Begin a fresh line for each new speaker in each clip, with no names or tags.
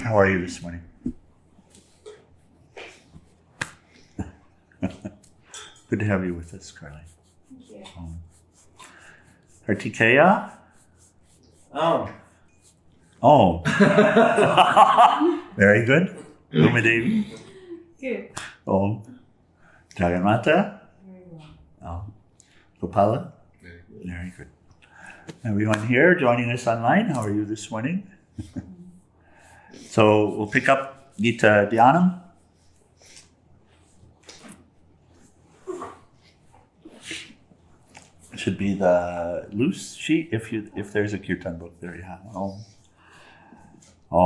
How are you this morning? Good to have you with us, Carly.
Thank you.
Hartikeya?
Oh.
Oh. Very good. Umadevi?
Good.
Oh. Jaganmata?
Very well.
Oh. Gopala? Very good. Everyone here joining us online, how are you this morning? So we'll pick up Geeta Dhyanam. It should be the loose sheet if there's a kirtan book there. Yeah. Om. Om.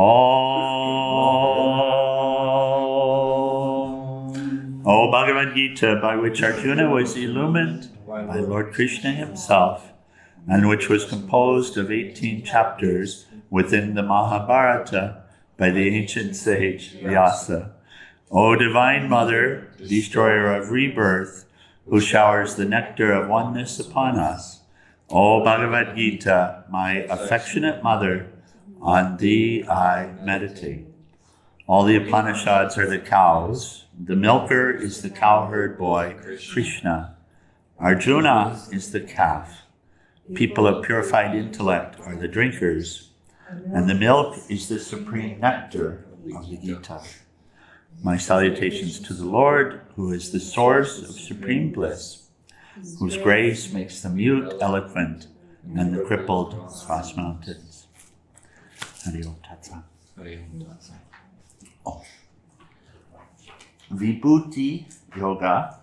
O Bhagavad Gita, by which Arjuna was illumined by Lord Krishna himself, and which was composed of 18 chapters within the Mahabharata by the ancient sage Vyasa. O Divine Mother, destroyer of rebirth, who showers the nectar of oneness upon us. O Bhagavad Gita, my affectionate mother, on thee I meditate. All the Upanishads are the cows. The milker is the cowherd boy, Krishna. Arjuna is the calf. People of purified intellect are the drinkers, and the milk is the supreme nectar of the Gita. My salutations to the Lord, who is the source of supreme bliss, whose grace makes the mute eloquent and the crippled cross mountains. Hari Om Tat Sat. Oh. Vibhuti Yoga.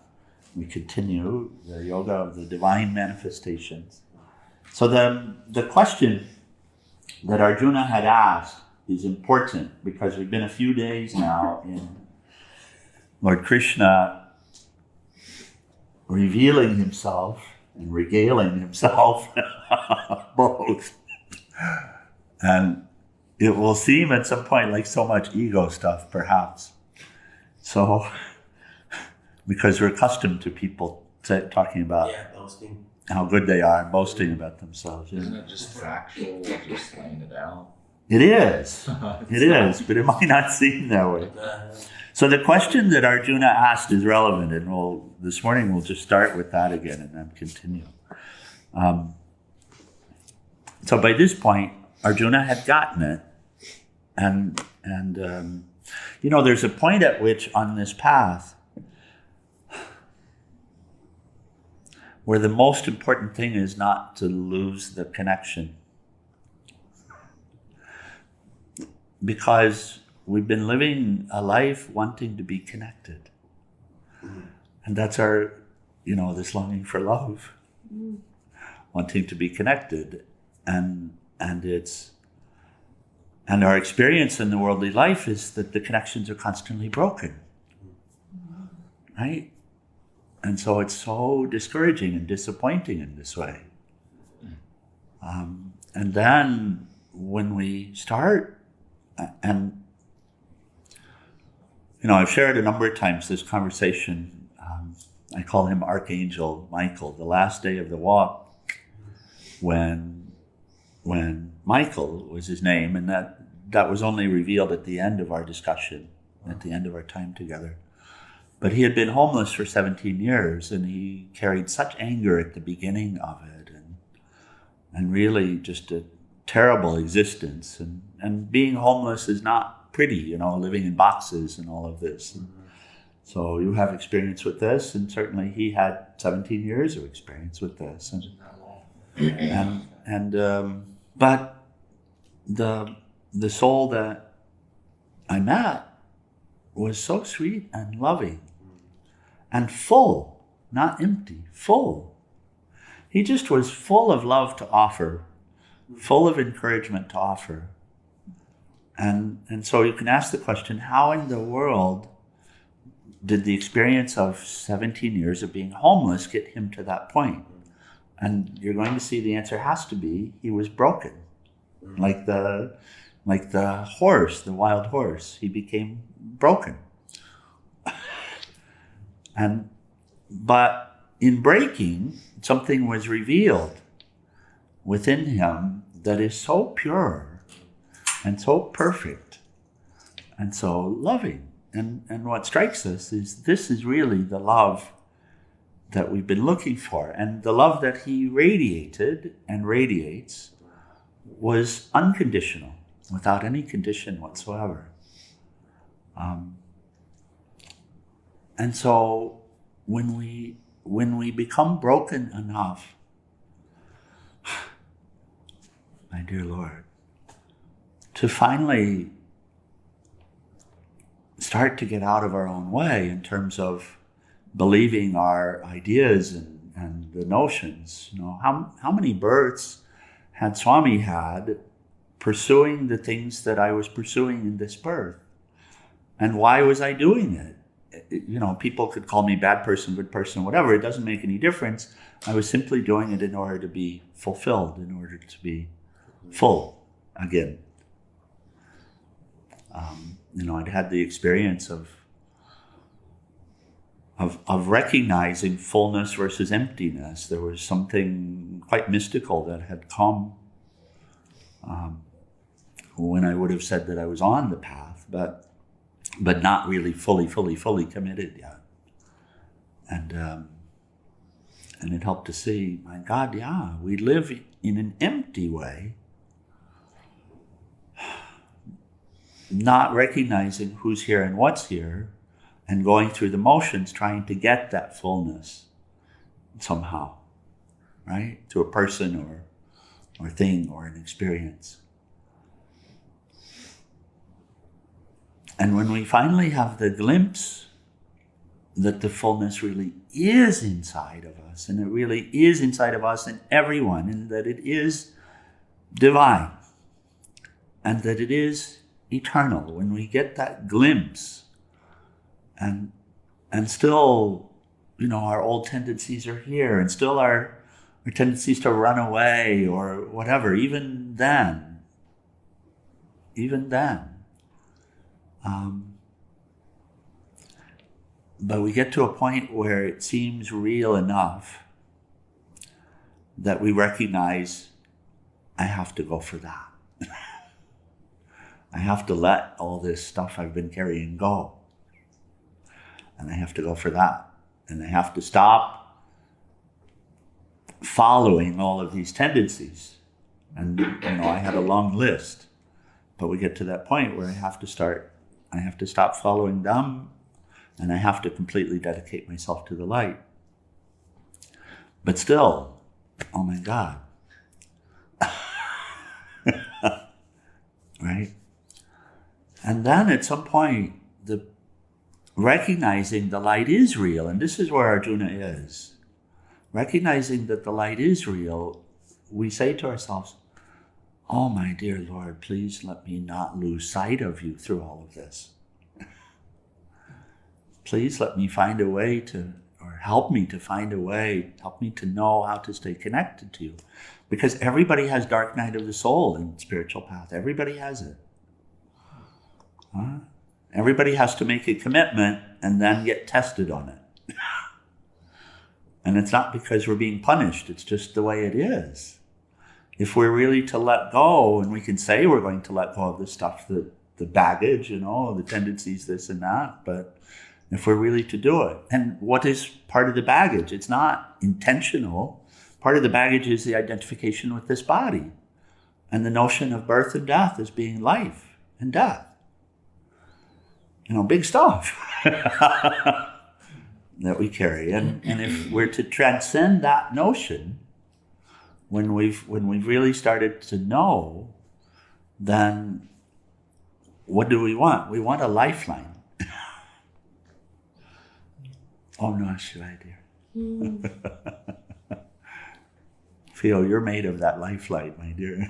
We continue the yoga of the divine manifestations. So the question that Arjuna had asked is important because we've been a few days now in Lord Krishna revealing himself and regaling himself, both. And it will seem at some point like so much ego stuff, perhaps. So, because we're accustomed to people talking about
Boasting.
how good they are and boasting about themselves.
Isn't it just factual, just laying it out?
It is. It is, but it might not seem that way. So the question that Arjuna asked is relevant, and this morning we'll just start with that again and then continue. So by this point, Arjuna had gotten it, and there's a point at which on this path where the most important thing is not to lose the connection. Because we've been living a life wanting to be connected. And that's our, this longing for love. Wanting to be connected. And our experience in the worldly life is that the connections are constantly broken. Right? And so it's so discouraging and disappointing in this way. And then when we start, and I've shared a number of times this conversation. I call him Archangel Michael. The last day of the walk, when Michael was his name, and that was only revealed at the end of our discussion, at the end of our time together. But he had been homeless for 17 years, and he carried such anger at the beginning of it, and really just a terrible existence. And being homeless is not pretty, living in boxes and all of this. And so you have experience with this, and certainly he had 17 years of experience with this. But the soul that I met was so sweet and loving and full, not empty, full. He just was full of love to offer, full of encouragement to offer. And so you can ask the question, how in the world did the experience of 17 years of being homeless get him to that point? And you're going to see the answer has to be, he was broken. Like the horse, the wild horse, he became broken. But in breaking, something was revealed within him that is so pure and so perfect and so loving. And what strikes us is this is really the love that we've been looking for. And the love that he radiated and radiates was unconditional, without any condition whatsoever. And so when we become broken enough, my dear Lord, to finally start to get out of our own way in terms of believing our ideas and the notions. How many births had Swami had pursuing the things that I was pursuing in this birth? And why was I doing it? People could call me bad person, good person, whatever. It doesn't make any difference. I was simply doing it in order to be fulfilled, in order to be full again. I'd had the experience of recognizing fullness versus emptiness. There was something quite mystical that had come when I would have said that I was on the path, but not really fully committed yet. And it helped to see, my God, yeah, we live in an empty way, not recognizing who's here and what's here, and going through the motions, trying to get that fullness somehow, right? To a person or thing or an experience. And when we finally have the glimpse that the fullness really is inside of us, and it really is inside of us and everyone, and that it is divine, and that it is eternal, when we get that glimpse, and still, our old tendencies are here, and still our tendencies to run away or whatever, even then. But we get to a point where it seems real enough that we recognize, I have to go for that. I have to let all this stuff I've been carrying go. And I have to go for that. And I have to stop following all of these tendencies. And, I had a long list. But we get to that point where I have to stop following them, and I have to completely dedicate myself to the light. But still, oh my God. Right? And then at some point, recognizing the light is real, and this is where Arjuna is. Recognizing that the light is real, we say to ourselves, oh my dear Lord, please let me not lose sight of you through all of this. Please let me find a way or help me to find a way, help me to know how to stay connected to you. Because everybody has dark night of the soul in spiritual path. Everybody has it. Everybody has to make a commitment and then get tested on it. And it's not because we're being punished, it's just the way it is. If we're really to let go, and we can say we're going to let go of the stuff, the baggage, the tendencies, this and that, but if we're really to do it. And what is part of the baggage? It's not intentional. Part of the baggage is the identification with this body and the notion of birth and death as being life and death. Big stuff that we carry. And if we're to transcend that notion, when we've really started to know, then what do we want? We want a lifeline. Oh no, Shivaya dear. Feel you're made of that lifeline, my dear.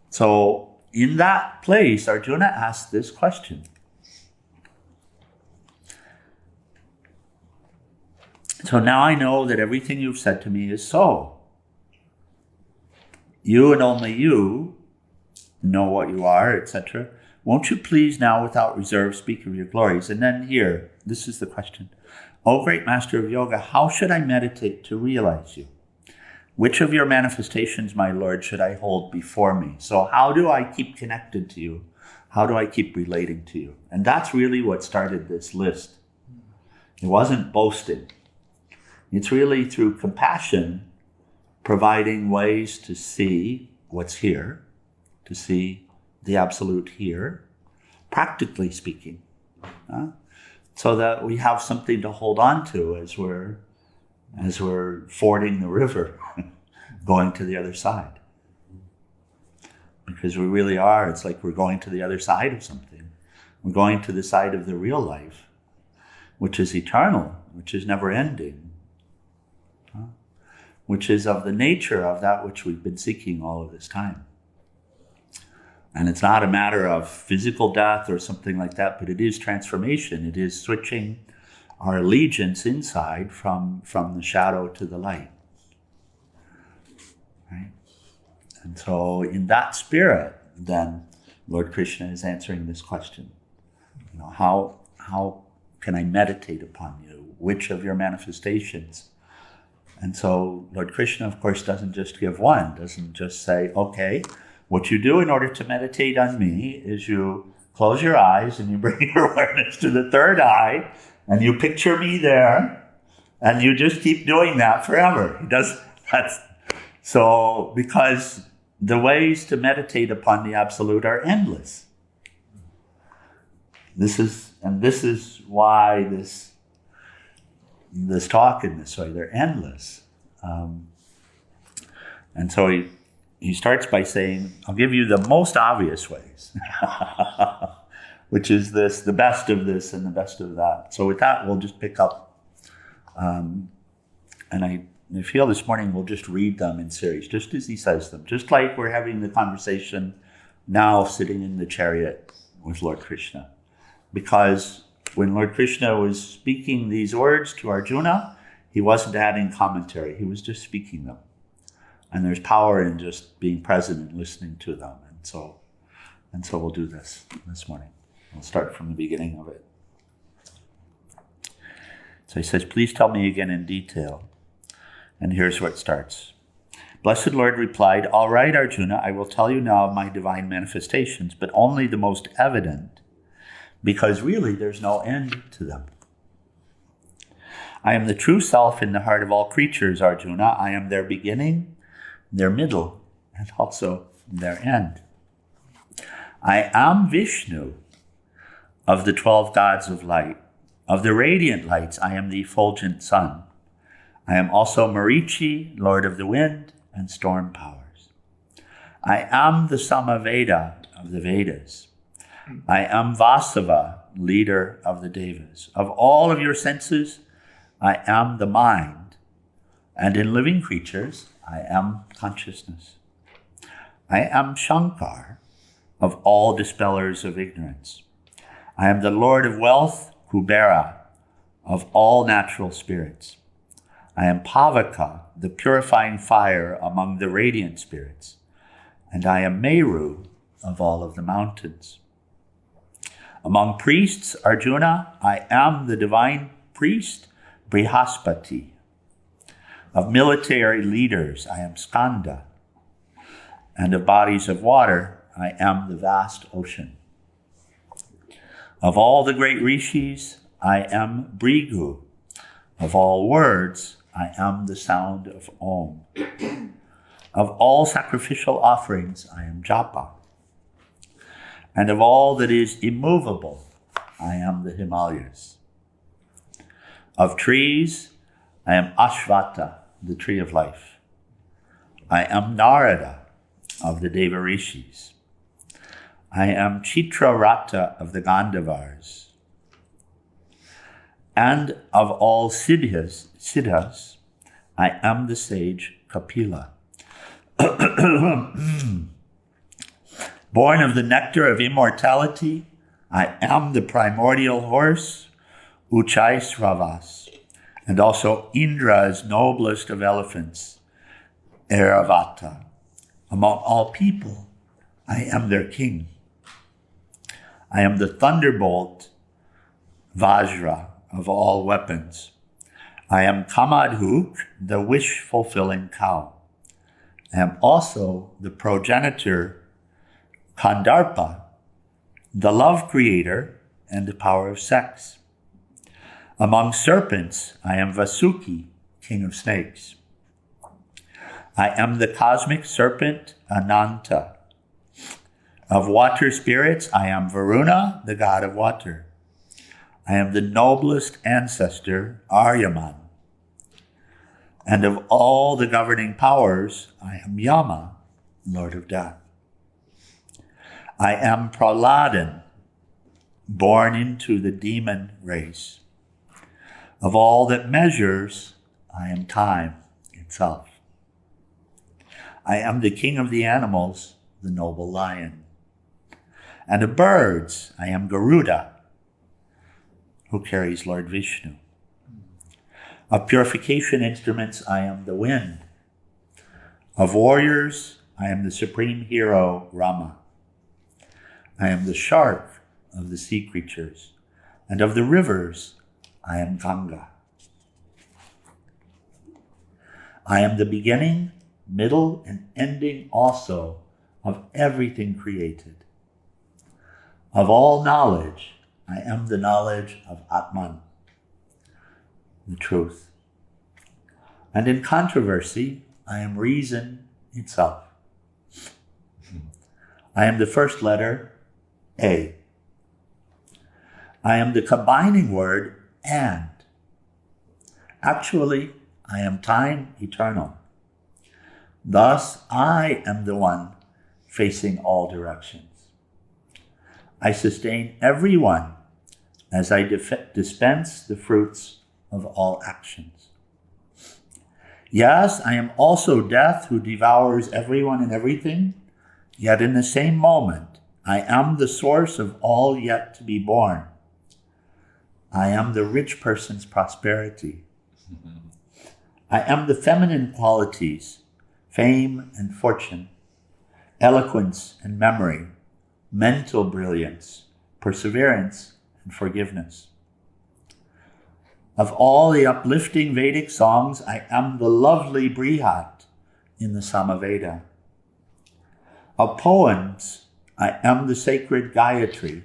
So in that place, Arjuna asked this question. So now I know that everything you've said to me is so. You and only you know what you are, etc. Won't you please now without reserve speak of your glories? And then here, this is the question. O great master of yoga, how should I meditate to realize you? Which of your manifestations, my Lord, should I hold before me? So how do I keep connected to you? How do I keep relating to you? And that's really what started this list. It wasn't boasting. It's really through compassion, providing ways to see what's here, to see the absolute here, practically speaking, so that we have something to hold on to as we're fording the river, going to the other side. Because we really are, it's like we're going to the other side of something. We're going to the side of the real life, which is eternal, which is never ending, which is of the nature of that which we've been seeking all of this time. And it's not a matter of physical death or something like that, but it is transformation. It is switching our allegiance inside from the shadow to the light. Right? And so in that spirit, then, Lord Krishna is answering this question. How can I meditate upon you? Which of your manifestations? And so Lord Krishna, of course, doesn't just give one, doesn't just say, okay, what you do in order to meditate on me is you close your eyes and you bring your awareness to the third eye and you picture me there and you just keep doing that forever. Because the ways to meditate upon the absolute are endless. This is why this talk in this way, they're endless. And so he starts by saying, I'll give you the most obvious ways, which is this, the best of this and the best of that. So with that, we'll just pick up. And I feel this morning we'll just read them in series, just as he says them, just like we're having the conversation now sitting in the chariot with Lord Krishna. Because when Lord Krishna was speaking these words to Arjuna, he wasn't adding commentary, he was just speaking them. And there's power in just being present and listening to them. And so we'll do this morning. We'll start from the beginning of it. So he says, please tell me again in detail. And here's where it starts. Blessed Lord replied, all right, Arjuna, I will tell you now of my divine manifestations, but only the most evident, because really there's no end to them. I am the true self in the heart of all creatures, Arjuna. I am their beginning, their middle, and also their end. I am Vishnu of the 12 gods of light. Of the radiant lights, I am the effulgent sun. I am also Marichi, lord of the wind and storm powers. I am the Samaveda of the Vedas. I am Vasava, leader of the Devas. Of all of your senses, I am the mind, and in living creatures, I am consciousness. I am Shankar, of all dispellers of ignorance. I am the Lord of wealth, Kubera, of all natural spirits. I am Pavaka, the purifying fire among the radiant spirits. And I am Meru, of all of the mountains. Among priests, Arjuna, I am the divine priest, Brihaspati. Of military leaders, I am Skanda. And of bodies of water, I am the vast ocean. Of all the great rishis, I am Brigu. Of all words, I am the sound of Om. Of all sacrificial offerings, I am Japa. And of all that is immovable, I am the Himalayas. Of trees, I am Ashvata, the tree of life. I am Narada of the Devarishis. I am Chitrarata of the Gandhavars. And of all siddhas, I am the sage Kapila. Born of the nectar of immortality, I am the primordial horse, Uchaisravas, and also Indra's noblest of elephants, Airavata. Among all people, I am their king. I am the thunderbolt, Vajra, of all weapons. I am Kamadhuk, the wish-fulfilling cow. I am also the progenitor, Kandarpa, the love creator, and the power of sex. Among serpents, I am Vasuki, king of snakes. I am the cosmic serpent, Ananta. Of water spirits, I am Varuna, the god of water. I am the noblest ancestor, Aryaman. And of all the governing powers, I am Yama, lord of death. I am Prahladan, born into the demon race. Of all that measures, I am time itself. I am the king of the animals, the noble lion. And of birds, I am Garuda, who carries Lord Vishnu. Of purification instruments, I am the wind. Of warriors, I am the supreme hero, Rama. I am the shark of the sea creatures. And of the rivers, I am Ganga. I am the beginning, middle, and ending also of everything created. Of all knowledge, I am the knowledge of Atman, the truth. And in controversy, I am reason itself. I am the first letter, A. I am the combining word, and. Actually, I am time eternal. Thus, I am the one facing all directions. I sustain everyone as I dispense the fruits of all actions. Yes, I am also death who devours everyone and everything, yet in the same moment, I am the source of all yet to be born. I am the rich person's prosperity. I am the feminine qualities, fame and fortune, eloquence and memory, mental brilliance, perseverance and forgiveness. Of all the uplifting Vedic songs, I am the lovely Brihat in the Samaveda. Of poems, I am the sacred Gayatri.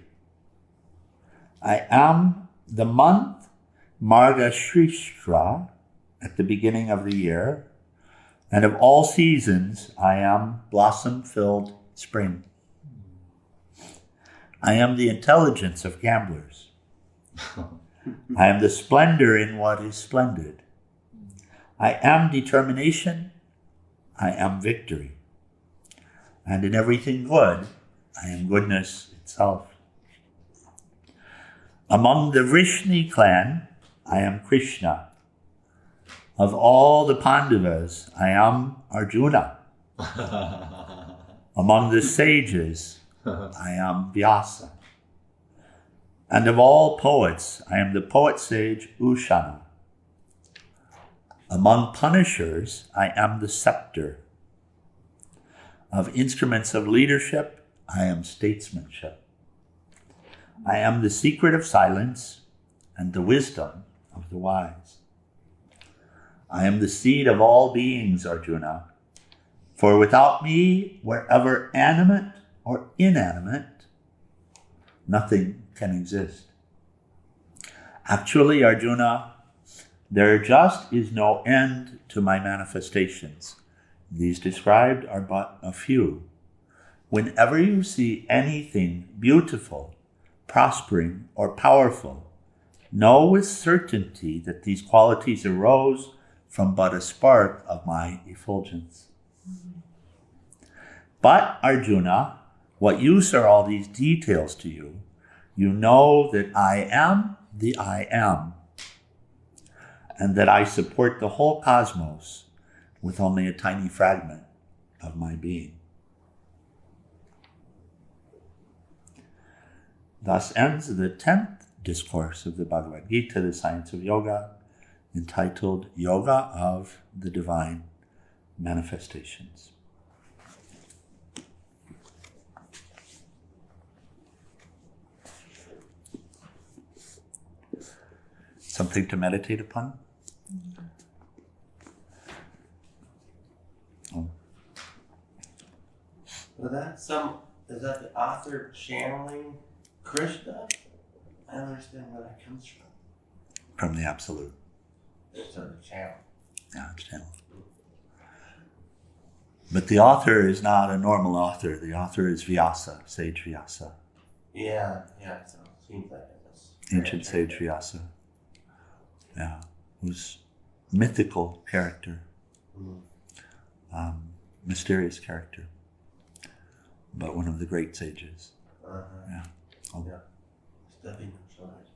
I am the month Margashirishra at the beginning of the year, and of all seasons, I am blossom-filled spring. I am the intelligence of gamblers. I am the splendor in what is splendid. I am determination. I am victory. And in everything good, I am goodness itself. Among the Vrishni clan, I am Krishna. Of all the Pandavas, I am Arjuna. Among the sages, I am Vyasa. And of all poets, I am the poet sage Ushana. Among punishers, I am the scepter. Of instruments of leadership, I am statesmanship. I am the secret of silence and the wisdom of the wise. I am the seed of all beings, Arjuna. For without me, wherever animate or inanimate, nothing can exist. Actually, Arjuna, there just is no end to my manifestations. These described are but a few. Whenever you see anything beautiful, prospering, or powerful, know with certainty that these qualities arose from but a spark of my effulgence. But, Arjuna, what use are all these details to you? You know that I am the I am, and that I support the whole cosmos with only a tiny fragment of my being. Thus ends the 10th discourse of the Bhagavad Gita, the Science of Yoga, entitled Yoga of the Divine Manifestations. Something to meditate upon? Oh.
Is that the author channeling Krishna? I don't understand where that comes from.
From the Absolute.
It's a channel.
Yeah, it's channeled. But the author is not a normal author. The author is Vyasa, sage Vyasa.
Yeah, so it seems like it's
Ancient sage Vyasa. Yeah, who's mythical character. Mysterious character. But one of the great sages. Yeah. Oh.
Yeah. Stepping aside.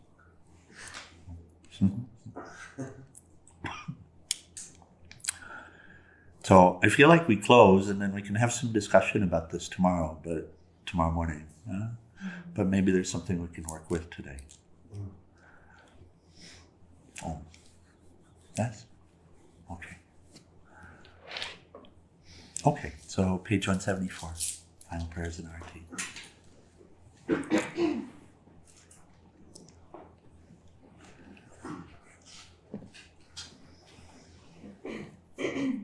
So I feel like we close and then we can have some discussion about this tomorrow morning. But maybe there's something we can work with today. Oh. Yes? Okay. Okay, so page 174, final prayers in arati.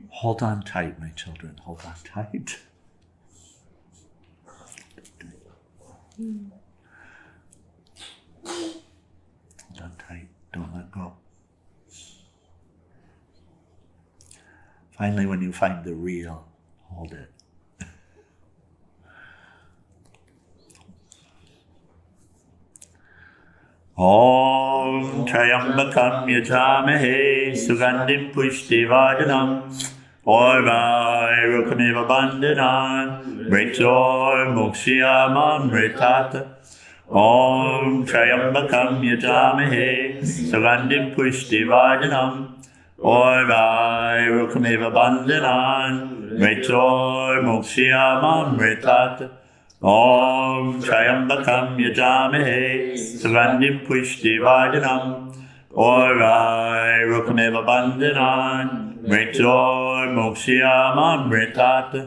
Hold on tight, my children. Hold on tight. Hold on tight. Don't let go. Finally, when you find the real, hold it. Om Trayambakam Yajamahe Sugandhim Pushtivardhanam Orvairukamiva Bandhanan Mritor Mukshiyamam Mritata Om Trayambakam Yajamahe Sugandhim Pushtivardhanam Orvairukamiva Bandhanan Mritor Mukshiyamam Mritata Om Trayambakam Yajamahe Sugandhim Pushtivardhanam Orvairukamiva Bandhanan Mritor Mukshiyamam Mritata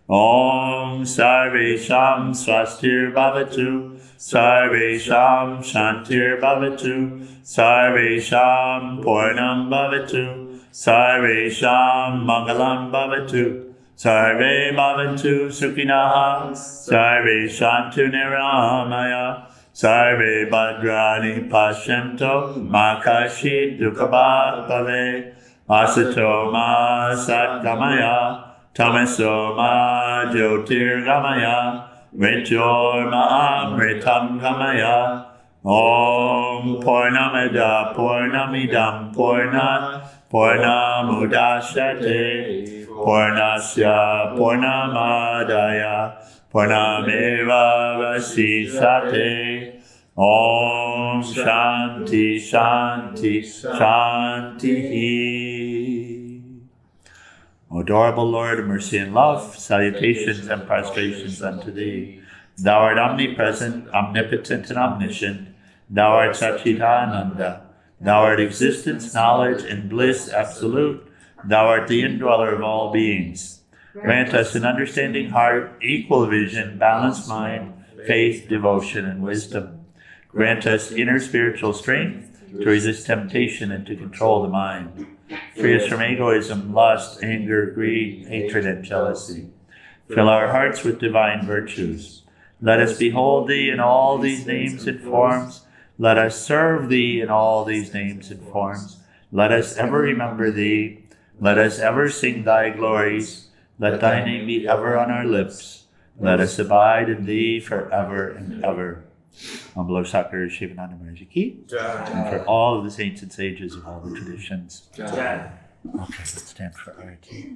Om Sarvesham Swastir Bhavatu Sarvesham Shantir Bhavatu Sarvesham Purnam Bhavatu Sarvesham Mangalam Bhavatu Sarve Bhavantu Sukhinaha Sarve Shantu Niramaya Sarve Bhadrani Pashyanto Makashi Dukhabhat Bhave Asato Ma Satgamaya Tamaso Ma Jyotirgamaya Mritor Ma Amritam Gamaya Om Purnamida Purnamidam Purnat Purnamudashyate Purnasya Purnamadaya Purnameva Vasisate Om Shanti Shanti Shanti. O adorable Lord of mercy and love, salutations and prostrations unto Thee. Thou art omnipresent, omnipotent, and omniscient. Thou art Satchidananda. Thou art existence, knowledge, and bliss absolute. Thou art the indweller of all beings. Grant us an understanding heart, equal vision, balanced mind, faith, devotion, and wisdom. Grant us inner spiritual strength to resist temptation and to control the mind. Free us from egoism, lust, anger, greed, hatred, and jealousy. Fill our hearts with divine virtues. Let us behold Thee in all these names and forms. Let us serve Thee in all these names and forms. Let us ever remember Thee. Let us ever sing Thy glories. Let Thy name be ever on our lips. Let us abide in Thee forever and ever. On below Sakura Shivananda Maharaj Ki, and for all of the saints and sages of all the traditions. Okay, let's stand for arati.